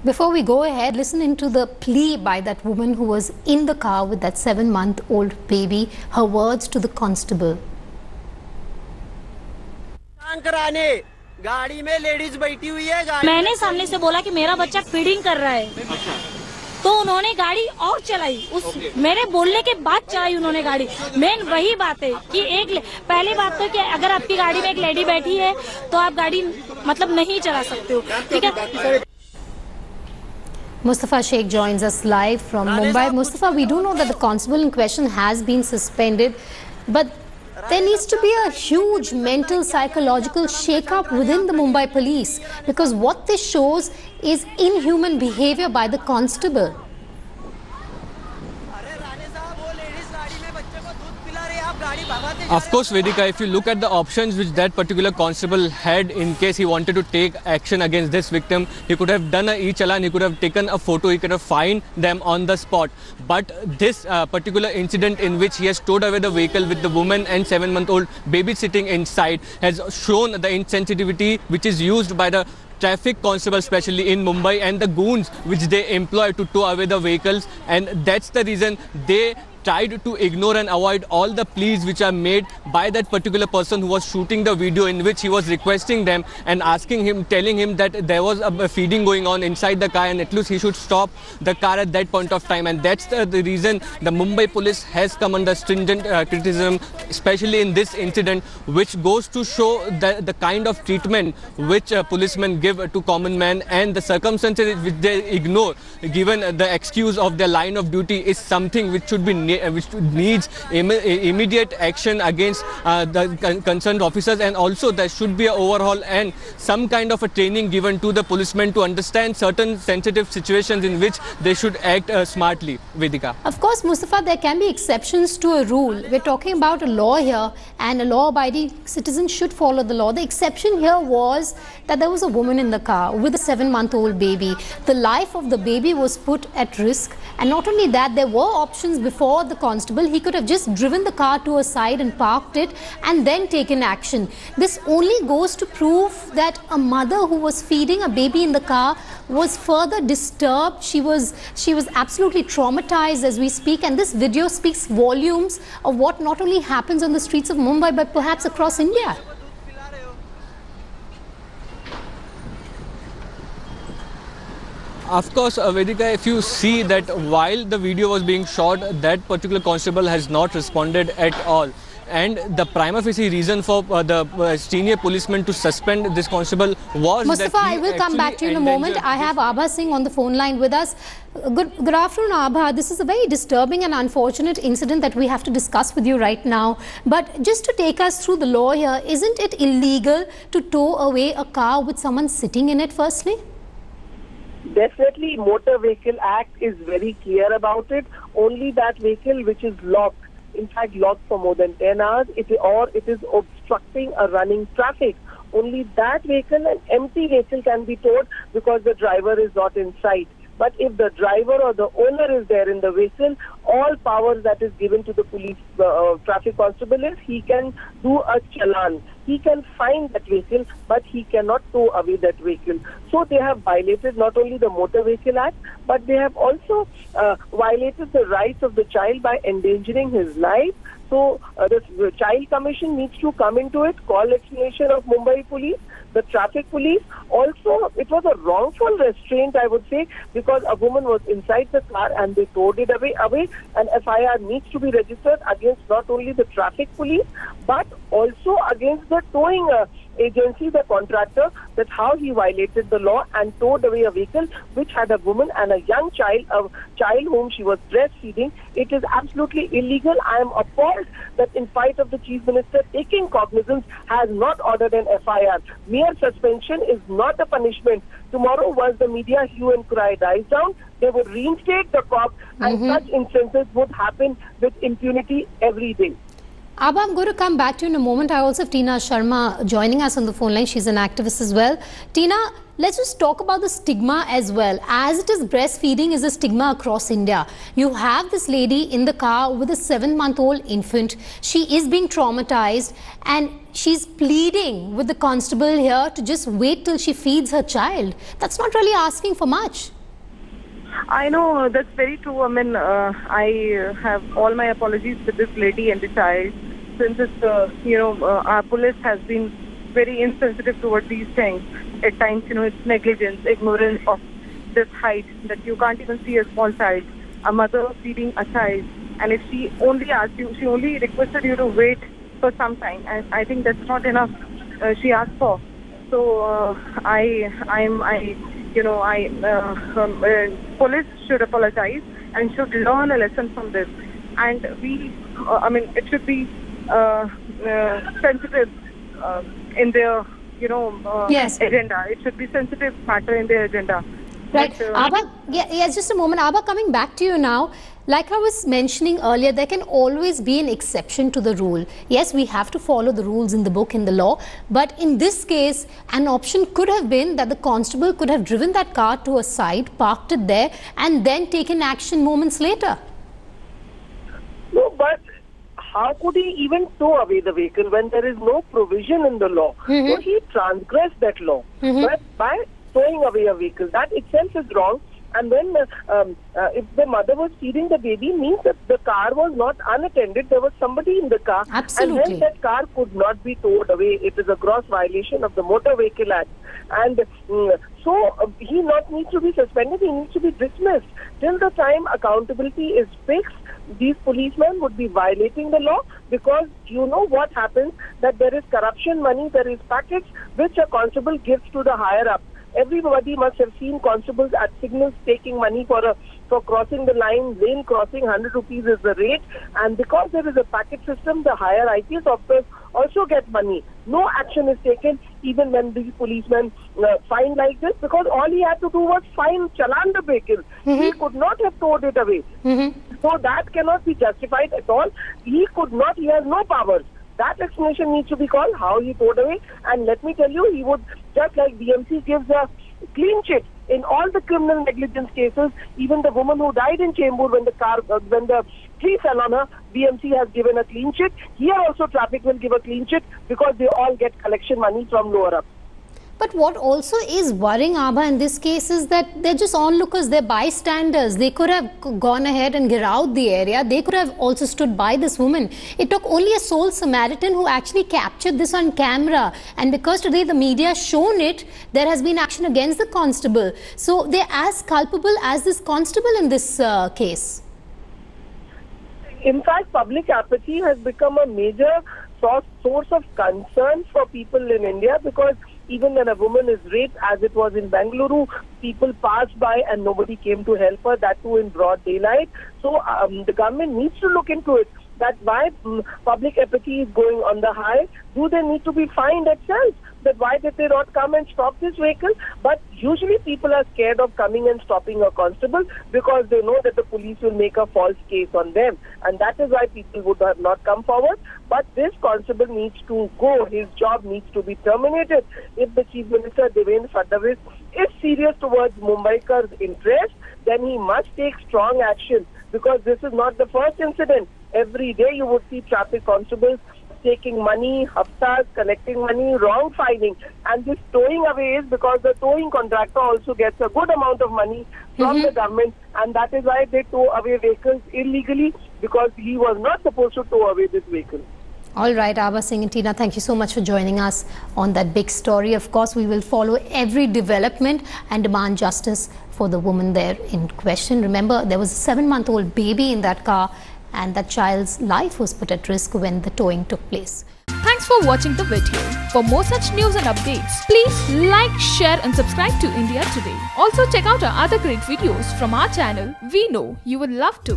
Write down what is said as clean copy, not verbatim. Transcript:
Before we go ahead, listen into the plea by that woman who was in the car with that 7-month-old baby. Her words to the constable. गाड़ी में ladies बैठी हुई है। मैंने सामने से बोला कि मेरा बच्चा फीडिंग कर रहा है, तो उन्होंने गाड़ी और चलाई। मेरे बोलने के बाद चलाई उन्होंने गाड़ी। मेन वही बात है कि पहली बात तो कि अगर आपकी गाड़ी में एक लेडी बैठी है तो आप गाड़ी मतलब नहीं चला सकते हो, ठीक है। Mustafa Sheikh joins us live from Mumbai. Mustafa, we do know that the constable in question has been suspended, but there needs to be a huge mental, psychological shake-up within the Mumbai police, because what this shows is inhuman behavior by the constable. Of course, Vedika, if you look at the options which that particular constable had in case he wanted to take action against this victim, he could have done a e-challan, he could have taken a photo, he could have fined them on the spot. But this particular incident in which he has towed away the vehicle with the woman and 7-month-old baby sitting inside has shown the insensitivity which is used by the traffic constable, especially in Mumbai, and the goons which they employ to tow away the vehicles. And that's the reason they tried to ignore and avoid all the pleas which are made by that particular person who was shooting the video, in which he was requesting them and asking him, telling him that there was a feeding going on inside the car and at least he should stop the car at that point of time. And that's the reason the Mumbai police has come under stringent criticism, especially in this incident, which goes to show the kind of treatment which policemen give to common man, and the circumstances which they ignore, given the excuse of their line of duty, is something which should be which needs immediate action against the concerned officers. And also there should be an overhaul and some kind of a training given to the policemen to understand certain sensitive situations in which they should act smartly. Vedika. Of course, Mustafa, there can be exceptions to a rule. We're talking about a law here, and a law-abiding citizen should follow the law. The exception here was that there was a woman in the car with a 7-month-old baby. The life of the baby was put at risk, and not only that, there were options before the constable. He could have just driven the car to a side and parked it and then taken action. This only goes to prove that a mother who was feeding a baby in the car was further disturbed. She was absolutely traumatized as we speak, and this video speaks volumes of what not only happens on the streets of Mumbai but perhaps across India. Of course, Vedika, if you see that while the video was being shot, that particular constable has not responded at all. And the prima facie reason for the senior policeman to suspend this constable was Mustafa, that I will come back to you in a moment. I have Abha Singh on the phone line with us. Good afternoon, Abha. This is a very disturbing and unfortunate incident that we have to discuss with you right now. But just to take us through the law here, isn't it illegal to tow away a car with someone sitting in it firstly? Definitely, Motor Vehicle Act is very clear about it. Only that vehicle which is locked, in fact locked for more than 10 hours, or it is obstructing a running traffic, only that vehicle, an empty vehicle, can be towed because the driver is not in sight. But if the driver or the owner is there in the vehicle, all powers that is given to the police traffic constable is he can do a challan. He can fine that vehicle, but he cannot tow away that vehicle. So they have violated not only the Motor Vehicle Act, but they have also violated the rights of the child by endangering his life. So the Child Commission needs to come into it, call explanation of Mumbai Police, the Traffic Police. Also, it was a wrongful restraint, I would say, because a woman was inside the car and they towed it away. An FIR needs to be registered against not only the Traffic Police, but also against the towing agency, the contractor, that how he violated the law and towed away a vehicle which had a woman and a young child, a child whom she was breastfeeding. It is absolutely illegal. I am appalled that in spite of the Chief Minister taking cognizance, has not ordered an FIR. Mere suspension is not a punishment. Tomorrow, once the media hue and cry dies down, they would reinstate the cop, and such instances would happen with impunity every day. Abha, I'm going to come back to you in a moment. I also have Tina Sharma joining us on the phone line. She's an activist as well. Tina, let's just talk about the stigma as well. As it is, breastfeeding is a stigma across India. You have this lady in the car with a 7-month-old infant. She is being traumatized and she's pleading with the constable here to just wait till she feeds her child. That's not really asking for much. I know that's very true. I mean, I have all my apologies with this lady and the child, since it's, our police has been very insensitive towards these things. At times, it's negligence, ignorance of this height that you can't even see a small child, a mother feeding a child, and if she only asked you, she only requested you to wait for some time, and I think that's not enough. She asked for. So police should apologize and should learn a lesson from this. And it should be sensitive in their, yes, agenda. It should be sensitive matter in their agenda. Right. But, Abha, yes, just a moment. Abha, coming back to you now. Like I was mentioning earlier, there can always be an exception to the rule. Yes, we have to follow the rules in the book, in the law. But in this case, an option could have been that the constable could have driven that car to a side, parked it there, and then taken action moments later. No, but how could he even tow away the vehicle when there is no provision in the law? So he transgressed that law. But by towing away a vehicle, that itself is wrong. And then if the mother was feeding the baby, means that the car was not unattended. There was somebody in the car. Absolutely. And then that car could not be towed away. It is a gross violation of the Motor Vehicle Act. And so he not needs to be suspended. He needs to be dismissed. Till the time accountability is fixed, these policemen would be violating the law, because you know what happens, that there is corruption money, there is packets which a constable gives to the higher up. Everybody must have seen constables at signals taking money for crossing the line. Lane crossing, 100 rupees is the rate, and because there is a packet system, the higher IPS officers also get money. No action is taken even when these policemen fine like this, because all he had to do was fine, challan the vehicle. He could not have towed it away. So that cannot be justified at all. He could not, he has no powers. That explanation needs to be called, how he towed away. And let me tell you, he would, just like BMC gives a clean chit in all the criminal negligence cases, even the woman who died in Chembur when the tree fell on her, BMC has given a clean chit. Here also traffic will give a clean chit, because they all get collection money from lower up. But what also is worrying, Abha, in this case is that they're just onlookers, they're bystanders. They could have gone ahead and get out the area. They could have also stood by this woman. It took only a sole Samaritan who actually captured this on camera. And because today the media has shown it, there has been action against the constable. So they're as culpable as this constable in this case. In fact, public apathy has become a major source of concern for people in India, because even when a woman is raped, as it was in Bengaluru, people passed by and nobody came to help her, that too in broad daylight. So the government needs to look into it, that why public apathy is going on the high. Do they need to be fined itself? That why did they not come and stop this vehicle? But usually people are scared of coming and stopping a constable, because they know that the police will make a false case on them, and that is why people would have not come forward. But this constable needs to go. His job needs to be terminated. If the Chief Minister Devendra Fadnavis is serious towards Mumbaikars' interest, then he must take strong action, because this is not the first incident. Every day you would see traffic constables taking money, haftas, collecting money, wrong fining. And this towing away is because the towing contractor also gets a good amount of money from the government, and that is why they tow away vehicles illegally, because he was not supposed to tow away this vehicle. All right, Abha Singh and Tina, thank you so much for joining us on that big story. Of course, we will follow every development and demand justice for the woman there in question. Remember, there was a 7-month-old baby in that car, and that child's life was put at risk when the towing took place. Thanks for watching the video. For more such news and updates, please like, share and subscribe to India Today. Also check out our other great videos from our channel. We know you would love to.